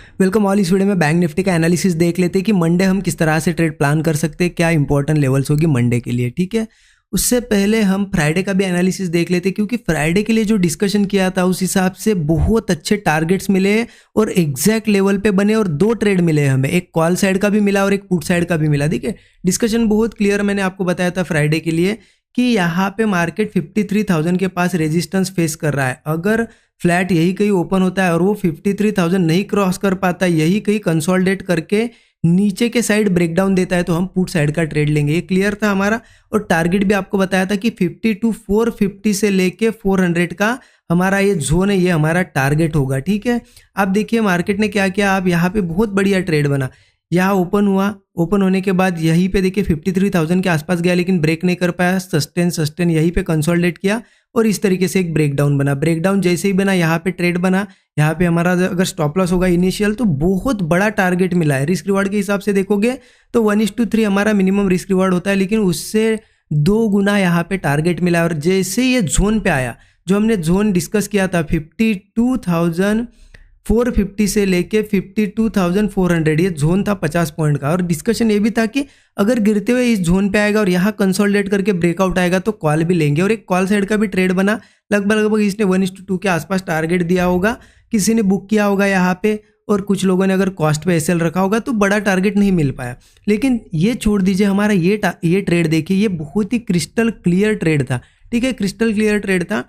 Welcome all. इस video में bank Nifty का एनालिसिस देख लेते हैं कि मंडे हम किस तरह से ट्रेड प्लान कर सकते हैं, क्या इंपॉर्टेंट लेवल्स होगी मंडे के लिए। ठीक है, उससे पहले हम फ्राइडे का भी एनालिसिस देख लेते हैं, क्योंकि फ्राइडे के लिए जो डिस्कशन किया था उस हिसाब से बहुत अच्छे टारगेट्स मिले और एग्जैक्ट लेवल पे बने और दो ट्रेड मिले हमें, एक कॉल साइड का भी मिला और एक पुट साइड का भी मिला। ठीक है, डिस्कशन बहुत क्लियर मैंने आपको बताया था फ्राइडे के लिए कि यहाँ पे मार्केट 53,000 के पास रेजिस्टेंस फेस कर रहा है। अगर फ्लैट यही कहीं ओपन होता है और वो 53,000 नहीं क्रॉस कर पाता, यही कहीं कंसोलिडेट करके नीचे के साइड ब्रेकडाउन देता है, तो हम पुट साइड का ट्रेड लेंगे। ये क्लियर था हमारा। और टारगेट भी आपको बताया था कि 52,450 से लेके 400 का हमारा ये जोन है, ये हमारा टारगेट होगा। ठीक है, आप देखिए मार्केट ने क्या किया। आप यहाँ पे बहुत बढ़िया ट्रेड बना, यहाँ ओपन हुआ, ओपन होने के बाद यहीं पे देखिए 53,000 के आसपास गया, लेकिन ब्रेक नहीं कर पाया। सस्टेन यहीं पे कंसोलिडेट किया और इस तरीके से एक ब्रेकडाउन बना। ब्रेकडाउन जैसे ही बना, यहाँ पे ट्रेड बना, यहाँ पे हमारा अगर स्टॉप लॉस होगा इनिशियल, तो बहुत बड़ा टारगेट मिला है। रिस्क रिवार्ड के हिसाब से देखोगे तो 1:3 हमारा मिनिमम रिस्क रिवार्ड होता है, लेकिन उससे 2 गुना यहाँ पे टारगेट मिला। और जैसे ये जोन पे आया, जो हमने जोन डिस्कस किया था 52,450 से लेके 52,400, ये जोन था 50 पॉइंट का। और डिस्कशन ये भी था कि अगर गिरते हुए इस जोन पे आएगा और यहाँ कंसोलिडेट करके ब्रेकआउट आएगा तो कॉल भी लेंगे। और एक कॉल साइड का भी ट्रेड बना, लगभग इसने 1:2 के आसपास टारगेट दिया होगा, किसी ने बुक किया होगा यहाँ पे, और कुछ लोगों ने अगर कॉस्ट पे एसएल रखा होगा तो बड़ा टारगेट नहीं मिल पाया। लेकिन ये छोड़ दीजिए, हमारा ये ट्रेड देखिए, ये बहुत ही क्रिस्टल क्लियर ट्रेड था। ठीक है, क्रिस्टल क्लियर ट्रेड था।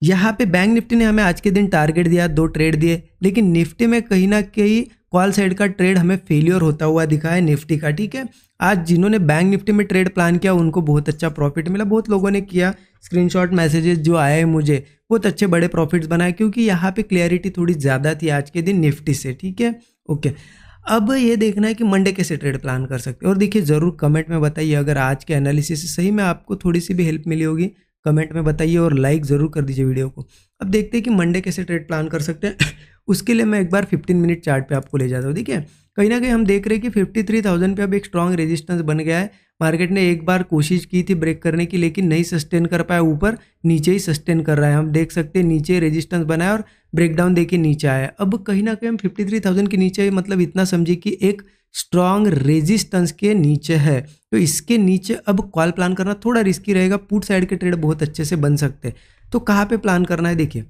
यहाँ पे बैंक निफ्टी ने हमें आज के दिन टारगेट दिया, 2 ट्रेड दिए, लेकिन निफ्टी में कहीं ना कहीं कॉल साइड का ट्रेड हमें फेलियर होता हुआ दिखा है निफ्टी का। ठीक है, आज जिन्होंने बैंक निफ्टी में ट्रेड प्लान किया उनको बहुत अच्छा प्रॉफिट मिला, बहुत लोगों ने किया। स्क्रीनशॉट मैसेजेस जो आए मुझे, बहुत अच्छे बड़े प्रॉफिट्स बनाए, क्योंकि यहाँ पे क्लियरिटी थोड़ी ज़्यादा थी आज के दिन निफ्टी से। ठीक है, ओके। अब ये देखना है कि मंडे कैसे ट्रेड प्लान कर सकते हैं। और देखिए ज़रूर कमेंट में बताइए अगर आज के एनालिसिस से सही में आपको थोड़ी सी भी हेल्प मिली होगी, कमेंट में बताइए और लाइक ज़रूर कर दीजिए वीडियो को। अब देखते हैं कि मंडे कैसे ट्रेड प्लान कर सकते हैं। उसके लिए मैं एक बार 15 मिनट चार्ट पे आपको ले जाता हूँ। ठीक है, कहीं ना कहीं हम देख रहे हैं कि 53,000 पे अब एक स्ट्रॉन्ग रेजिस्टेंस बन गया है। मार्केट ने एक बार कोशिश की थी ब्रेक करने की, लेकिन नहीं सस्टेन कर पाया, ऊपर नीचे ही सस्टेन कर रहा है। हम देख सकते हैं नीचे रेजिस्टेंस बनाया और ब्रेकडाउन देके नीचे आया। अब कहीं ना कहीं हम 53,000 के नीचे, मतलब इतना समझिए कि एक स्ट्रॉन्ग रेजिस्टेंस के नीचे है, तो इसके नीचे अब कॉल प्लान करना थोड़ा रिस्की रहेगा। पुट साइड के ट्रेड बहुत अच्छे से बन सकते हैं। तो कहाँ पे प्लान करना है, देखिए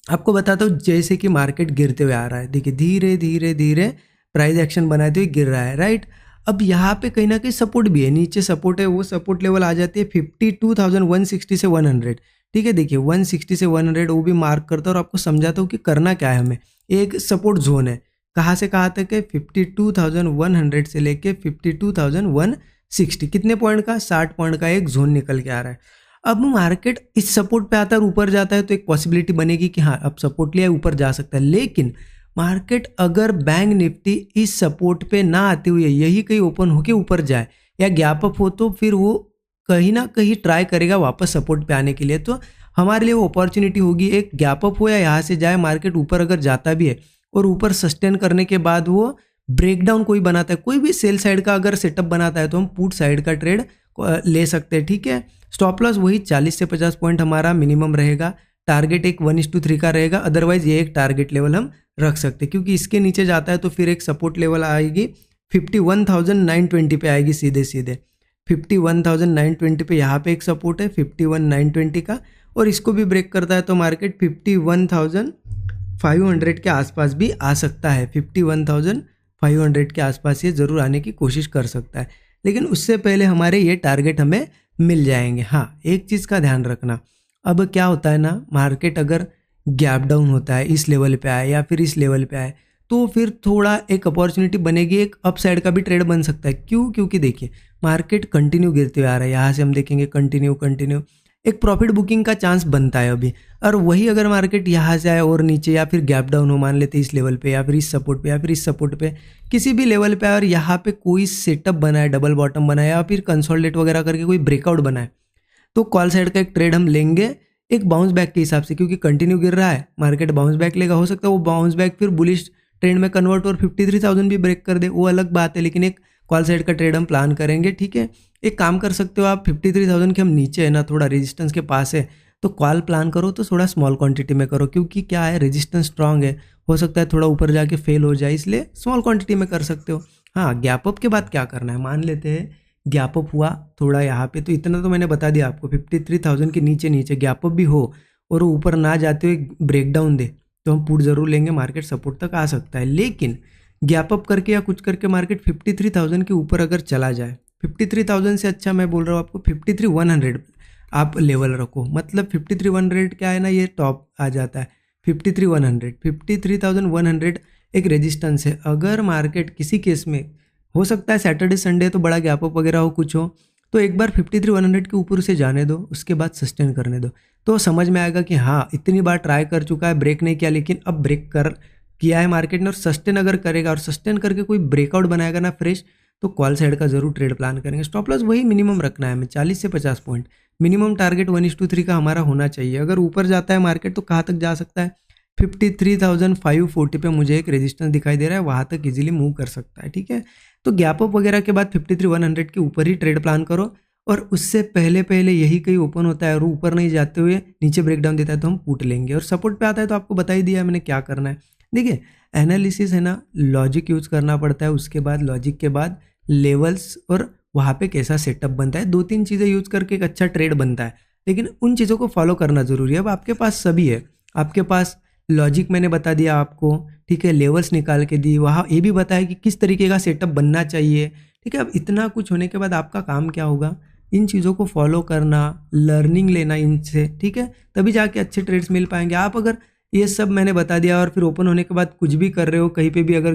आपको बताता हूँ। जैसे कि मार्केट गिरते हुए आ रहा है, देखिए धीरे धीरे धीरे प्राइस एक्शन बनाते हुए गिर रहा है, राइट। अब यहाँ पे कहीं ना कहीं सपोर्ट भी है, नीचे सपोर्ट है, वो सपोर्ट लेवल आ जाती है 52,160 से 100। ठीक है, देखिए 160 से 100 वो भी मार्क करता है और आपको समझाता हूँ कि करना क्या है हमें। एक सपोर्ट जोन है, कहाँ से कहाँ तक है, 52,100 से लेके 52,160, कितने पॉइंट का, 60 पॉइंट का एक जोन निकल के आ रहा है। अब मार्केट इस सपोर्ट पे आता है और ऊपर जाता है, तो एक पॉसिबिलिटी बनेगी कि हाँ अब सपोर्ट लिया, ऊपर जा सकता है। लेकिन मार्केट अगर बैंक निफ्टी इस सपोर्ट पे ना आते हुए यही कहीं ओपन होके ऊपर जाए या गैप अप हो, तो फिर वो कहीं ना कहीं ट्राई करेगा वापस सपोर्ट पे आने के लिए। तो हमारे लिए वो अपॉर्चुनिटी होगी, एक गैप अप हो या यहाँ से जाए, मार्केट ऊपर अगर जाता भी है और ऊपर सस्टेन करने के बाद वो ब्रेकडाउन कोई बनाता है, कोई भी सेल साइड का अगर सेटअप बनाता है, तो हम पुट साइड का ट्रेड ले सकते हैं। ठीक है, स्टॉप लॉस वही 40 से 50 पॉइंट हमारा मिनिमम रहेगा। टारगेट एक 1:3 का रहेगा, अदरवाइज ये एक टारगेट लेवल हम रख सकते हैं, क्योंकि इसके नीचे जाता है तो फिर एक सपोर्ट लेवल आएगी 51,920 पे आएगी, सीधे 51,920 पे यहाँ पे एक सपोर्ट है 51,920 का, और इसको भी ब्रेक करता है तो मार्केट 51,500 के आसपास भी आ सकता है। 51,500 के आसपास ये ज़रूर आने की कोशिश कर सकता है, लेकिन उससे पहले हमारे ये टारगेट हमें मिल जाएंगे। हाँ, एक चीज़ का ध्यान रखना, अब क्या होता है ना, मार्केट अगर गैप डाउन होता है, इस लेवल पे आए या फिर इस लेवल पे आए, तो फिर थोड़ा एक अपॉर्चुनिटी बनेगी, एक अप साइड का भी ट्रेड बन सकता है। क्यों, क्योंकि देखिए मार्केट कंटिन्यू गिरते हुए आ रहा है, यहाँ से हम देखेंगे कंटिन्यू एक प्रॉफिट बुकिंग का चांस बनता है अभी। और वही अगर मार्केट यहाँ से आए और नीचे या फिर गैप डाउन हो, मान लेते इस लेवल पे या फिर इस सपोर्ट पे या फिर इस सपोर्ट पे, किसी भी लेवल पे, और यहाँ पे कोई सेटअप बनाए, डबल बॉटम बनाए या फिर कंसोलिडेट वगैरह करके कोई ब्रेकआउट बनाए, तो कॉल साइड का एक ट्रेड हम लेंगे एक बाउंस बैक के हिसाब से, क्योंकि कंटिन्यू गिर रहा है, मार्केट बाउंस बैक लेगा। हो सकता है वो बाउंस बैक फिर बुलिश ट्रेंड में कन्वर्ट और 53,000 भी ब्रेक कर दे, वो अलग बात है, लेकिन एक कॉल साइड का ट्रेड हम प्लान करेंगे। ठीक है, एक काम कर सकते हो आप, 53,000 के हम नीचे है ना, थोड़ा रेजिस्टेंस के पास है, तो कॉल प्लान करो तो थोड़ा स्मॉल क्वांटिटी में करो, क्योंकि क्या है रेजिस्टेंस स्ट्रांग है हो सकता है थोड़ा ऊपर जाके फेल हो जाए, इसलिए स्मॉल क्वांटिटी में कर सकते हो। हाँ, गैप अप के बाद क्या करना है, मान लेते हैं गैप अप हुआ थोड़ा यहाँ पे, तो इतना तो मैंने बता दिया आपको, 53,000 के नीचे नीचे गैप अप भी हो और वो ऊपर ना जाते हुए ब्रेकडाउन दे तो हम पुट जरूर लेंगे, मार्केट सपोर्ट तक आ सकता है। लेकिन गैप अप करके या कुछ करके मार्केट 53,000 के ऊपर अगर चला जाए, 53,000 से अच्छा मैं बोल रहा हूँ आपको 53,100 आप लेवल रखो, मतलब 53,100 क्या है ना, ये टॉप आ जाता है। 53,100 53,100 एक रेजिस्टेंस है। अगर मार्केट किसी केस में हो सकता है सैटरडे संडे तो बड़ा गैप अप वगैरह हो, कुछ हो, तो एक बार 53,100 के ऊपर उसे जाने दो, उसके बाद सस्टेन करने दो, तो समझ में आएगा कि हाँ इतनी बार ट्राई कर चुका है, ब्रेक नहीं किया, लेकिन अब ब्रेक कर किया है मार्केट ने और सस्टेन अगर करेगा और सस्टेन करके कोई ब्रेकआउट बनाएगा ना फ्रेश, तो कॉल साइड का जरूर ट्रेड प्लान करेंगे। स्टॉप लॉस वही मिनिमम रखना है हमें 40 से 50 पॉइंट, मिनिमम टारगेट 1:3 का हमारा होना चाहिए। अगर ऊपर जाता है मार्केट तो कहाँ तक जा सकता है, 53,540 पे मुझे एक रेजिस्टेंस दिखाई दे रहा है, वहाँ तक इजीली मूव कर सकता है। ठीक है, तो गैप अप वगैरह के बाद 53,100 के ऊपर ही ट्रेड प्लान करो, और उससे पहले पहले यही कहीं ओपन होता है और ऊपर नहीं जाते हुए नीचे ब्रेकडाउन देता है तो हम पुट लेंगे, और सपोर्ट पे आता है तो आपको बता ही दिया है मैंने क्या करना है। देखिए एनालिसिस है ना, लॉजिक यूज करना पड़ता है, उसके बाद लॉजिक के बाद लेवल्स और वहाँ पे कैसा सेटअप बनता है, 2-3 चीज़ें यूज करके एक अच्छा ट्रेड बनता है, लेकिन उन चीज़ों को फॉलो करना जरूरी है। अब आपके पास सभी है, आपके पास लॉजिक मैंने बता दिया आपको, ठीक है, लेवल्स निकाल के दी, वहाँ ये भी बताया कि किस तरीके का सेटअप बनना चाहिए। ठीक है, अब इतना कुछ होने के बाद आपका काम क्या होगा, इन चीज़ों को फॉलो करना, लर्निंग लेना इनसे, ठीक है, तभी जाके अच्छे ट्रेड्स मिल पाएंगे। आप अगर ये सब मैंने बता दिया और फिर ओपन होने के बाद कुछ भी कर रहे हो, कहीं पे भी अगर